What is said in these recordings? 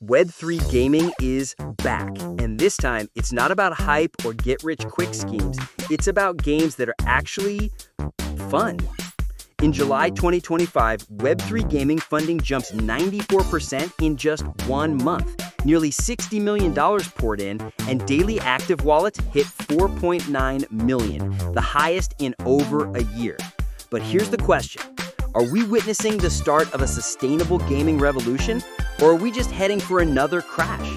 Web3 gaming is back, and this time it's not about hype or get-rich-quick schemes. It's about games that are actually fun. In July 2025, Web3 gaming funding jumps 94% in just 1 month. Nearly $60 million poured in, and daily active wallets hit 4.9 million, the highest in over a year. But here's the question. Are we witnessing the start of a sustainable gaming revolution, or are we just heading for another crash?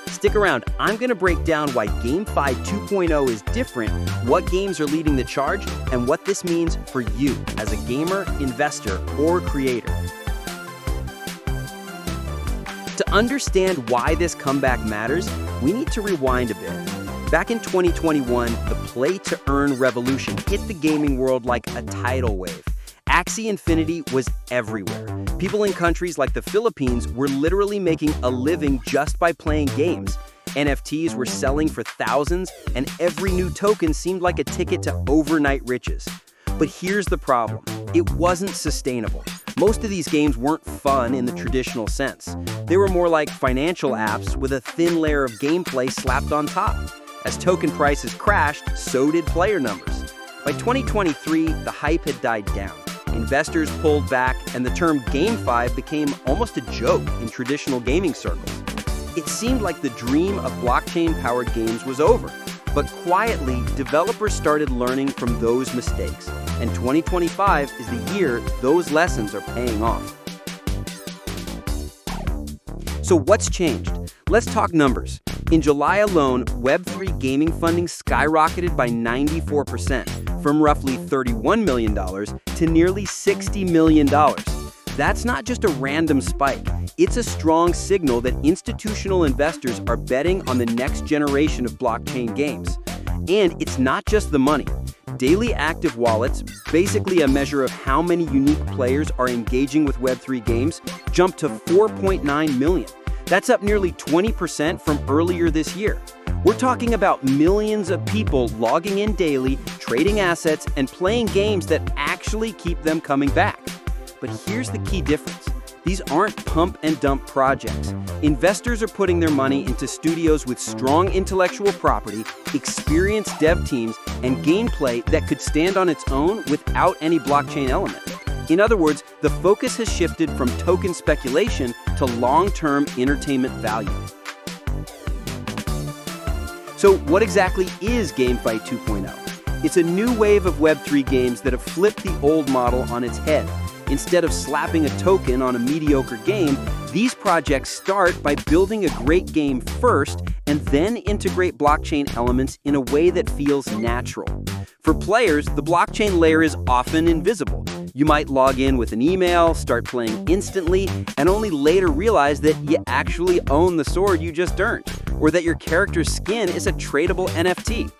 Stick around, I'm going to break down why Gamefi 2.0 is different, what games are leading the charge, and what this means for you as a gamer, investor, or creator. To understand why this comeback matters, we need to rewind a bit. Back in 2021, the play-to-earn revolution hit the gaming world like a tidal wave. Axie Infinity was everywhere. People in countries like the Philippines were literally making a living just by playing games. NFTs were selling for thousands, and every new token seemed like a ticket to overnight riches. But here's the problem. It wasn't sustainable. Most of these games weren't fun in the traditional sense. They were more like financial apps with a thin layer of gameplay slapped on top. As token prices crashed, so did player numbers. By 2023, the hype had died down. Investors pulled back, and the term Gamefi became almost a joke in traditional gaming circles. It seemed like the dream of blockchain-powered games was over, but quietly, developers started learning from those mistakes, and 2025 is the year those lessons are paying off. So what's changed? Let's talk numbers. In July alone, Web3 gaming funding skyrocketed by 94%, from roughly $31 million to nearly $60 million. That's not just a random spike. It's a strong signal that institutional investors are betting on the next generation of blockchain games. And it's not just the money. Daily active wallets, basically a measure of how many unique players are engaging with Web3 games, jumped to 4.9 million. That's up nearly 20% from earlier this year. We're talking about millions of people logging in daily, trading assets, and playing games that actually keep them coming back. But here's the key difference. These aren't pump-and-dump projects. Investors are putting their money into studios with strong intellectual property, experienced dev teams, and gameplay that could stand on its own without any blockchain element. In other words, the focus has shifted from token speculation to long-term entertainment value. So what exactly is Gamefi 2.0? It's a new wave of Web3 games that have flipped the old model on its head. Instead of slapping a token on a mediocre game, these projects start by building a great game first and then integrate blockchain elements in a way that feels natural. For players, the blockchain layer is often invisible. You might log in with an email, start playing instantly, and only later realize that you actually own the sword you just earned, or that your character's skin is a tradable NFT.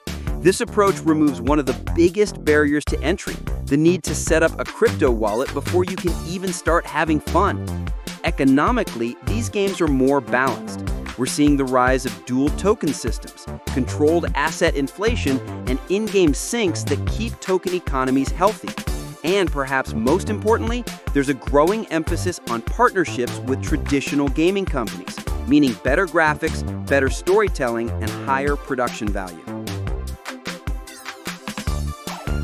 This approach removes one of the biggest barriers to entry, the need to set up a crypto wallet before you can even start having fun. Economically, these games are more balanced. We're seeing the rise of dual token systems, controlled asset inflation, and in-game sinks that keep token economies healthy. And perhaps most importantly, there's a growing emphasis on partnerships with traditional gaming companies, meaning better graphics, better storytelling, and higher production value.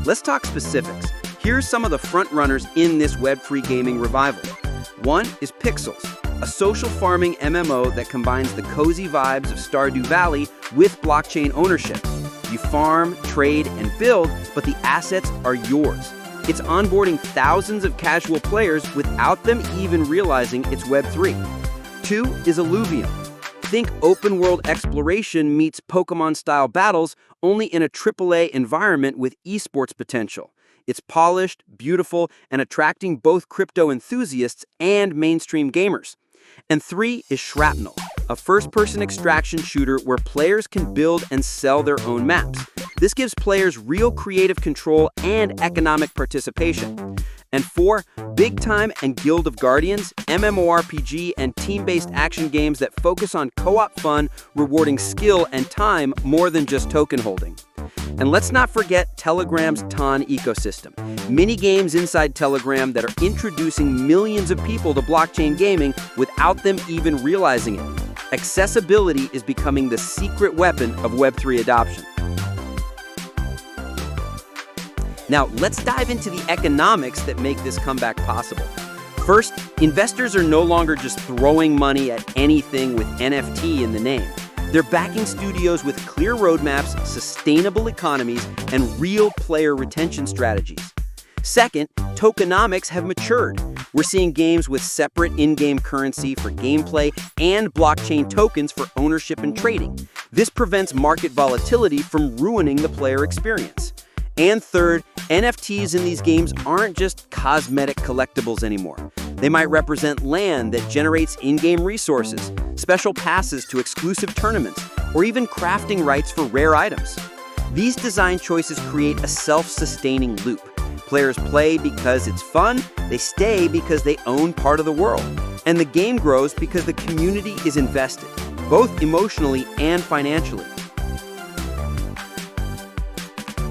Let's talk specifics. Here's some of the frontrunners in this Web3 gaming revival. One is Pixels, a social farming MMO that combines the cozy vibes of Stardew Valley with blockchain ownership. You farm, trade, and build, but the assets are yours. It's onboarding thousands of casual players without them even realizing it's Web3. Two is Illuvium. Think open-world exploration meets Pokemon-style battles, only in a AAA environment with esports potential. It's polished, beautiful, and attracting both crypto enthusiasts and mainstream gamers. And three is Shrapnel, a first-person extraction shooter where players can build and sell their own maps. This gives players real creative control and economic participation. And four, Big Time and Guild of Guardians, MMORPG and team-based action games that focus on co-op fun, rewarding skill and time more than just token holding. And let's not forget Telegram's TON ecosystem, mini-games inside Telegram that are introducing millions of people to blockchain gaming without them even realizing it. Accessibility is becoming the secret weapon of Web3 adoption. Now, let's dive into the economics that make this comeback possible. First, investors are no longer just throwing money at anything with NFT in the name. They're backing studios with clear roadmaps, sustainable economies, and real player retention strategies. Second, tokenomics have matured. We're seeing games with separate in-game currency for gameplay and blockchain tokens for ownership and trading. This prevents market volatility from ruining the player experience. And third, NFTs in these games aren't just cosmetic collectibles anymore. They might represent land that generates in-game resources, special passes to exclusive tournaments, or even crafting rights for rare items. These design choices create a self-sustaining loop. Players play because it's fun, they stay because they own part of the world, and the game grows because the community is invested, both emotionally and financially.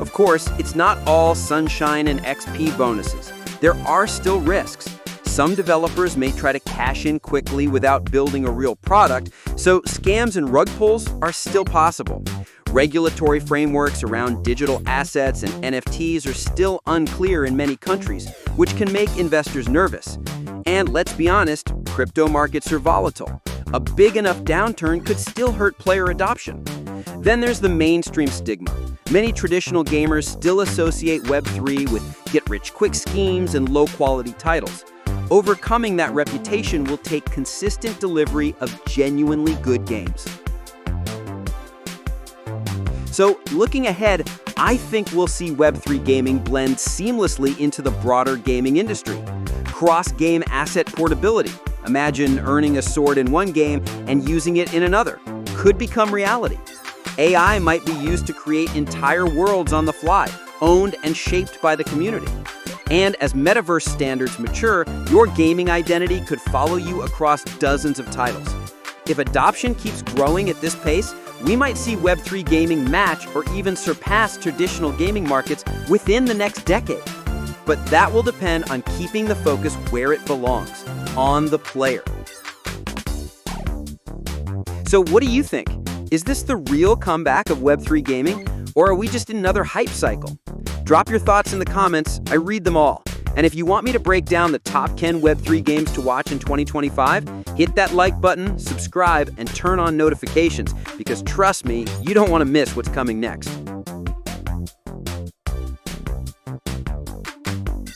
Of course, it's not all sunshine and XP bonuses. There are still risks. Some developers may try to cash in quickly without building a real product, so scams and rug pulls are still possible. Regulatory frameworks around digital assets and NFTs are still unclear in many countries, which can make investors nervous. And let's be honest, crypto markets are volatile. A big enough downturn could still hurt player adoption. Then there's the mainstream stigma. Many traditional gamers still associate Web3 with get-rich-quick schemes and low-quality titles. Overcoming that reputation will take consistent delivery of genuinely good games. So, looking ahead, I think we'll see Web3 gaming blend seamlessly into the broader gaming industry. Cross-game asset portability, imagine earning a sword in one game and using it in another, could become reality. AI might be used to create entire worlds on the fly, owned and shaped by the community. And as metaverse standards mature, your gaming identity could follow you across dozens of titles. If adoption keeps growing at this pace, we might see Web3 gaming match or even surpass traditional gaming markets within the next decade. But that will depend on keeping the focus where it belongs, on the player. So what do you think? Is this the real comeback of Web3 gaming, or are we just in another hype cycle? Drop your thoughts in the comments. I read them all. And if you want me to break down the top 10 Web3 games to watch in 2025, hit that like button, subscribe, and turn on notifications, because trust me, you don't want to miss what's coming next.